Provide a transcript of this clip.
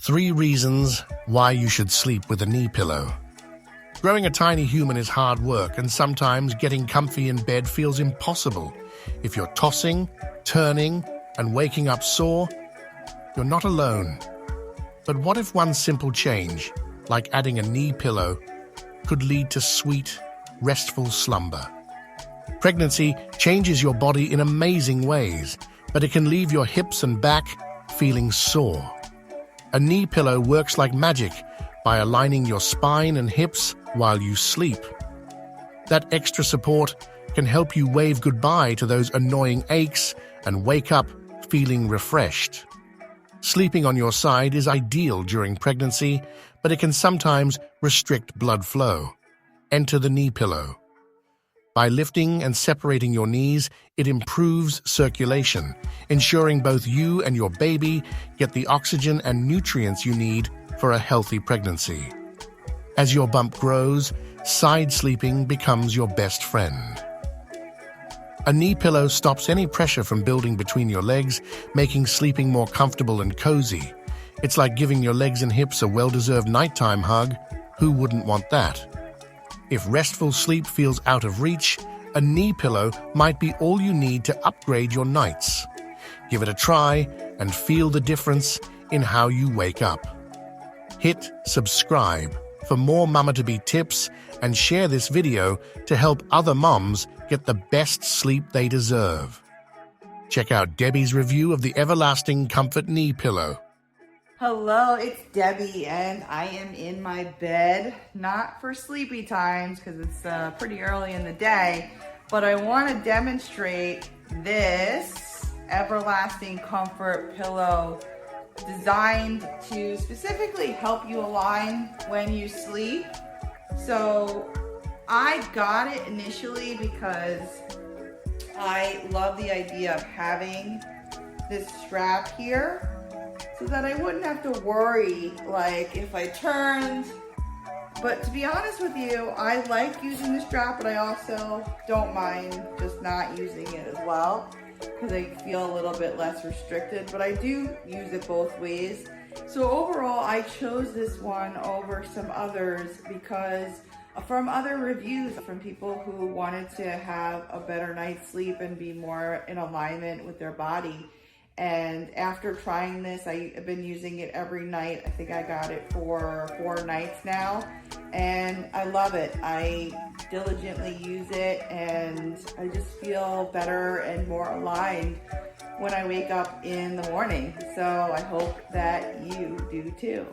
3 reasons why you should sleep with a knee pillow. Growing a tiny human is hard work, and sometimes getting comfy in bed feels impossible. If you're tossing, turning, and waking up sore, you're not alone. But what if one simple change, like adding a knee pillow, could lead to sweet, restful slumber? Pregnancy changes your body in amazing ways, but it can leave your hips and back feeling sore. A knee pillow works like magic by aligning your spine and hips while you sleep. That extra support can help you wave goodbye to those annoying aches and wake up feeling refreshed. Sleeping on your side is ideal during pregnancy, but it can sometimes restrict blood flow. Enter the knee pillow. By lifting and separating your knees, it improves circulation, ensuring both you and your baby get the oxygen and nutrients you need for a healthy pregnancy. As your bump grows, side sleeping becomes your best friend. A knee pillow stops any pressure from building between your legs, making sleeping more comfortable and cozy. It's like giving your legs and hips a well-deserved nighttime hug. Who wouldn't want that? If restful sleep feels out of reach, a knee pillow might be all you need to upgrade your nights. Give it a try and feel the difference in how you wake up. Hit subscribe for more mama-to-be tips and share this video to help other moms get the best sleep they deserve. Check out Debbie's review of the Everlasting Comfort Knee Pillow. Hello, it's Debbie, and I am in my bed, not for sleepy times because it's pretty early in the day, but I want to demonstrate this Everlasting Comfort pillow designed to specifically help you align when you sleep. So I got it initially because I love the idea of having this strap here, so that I wouldn't have to worry like if I turned. But to be honest with you, I like using the strap, but I also don't mind just not using it as well because I feel a little bit less restricted, but I do use it both ways. So overall, I chose this one over some others because from other reviews from people who wanted to have a better night's sleep and be more in alignment with their body. And after trying this, I've been using it every night. I think I got it for 4 nights now, and I love it. I diligently use it, and I just feel better and more aligned when I wake up in the morning. So I hope that you do too.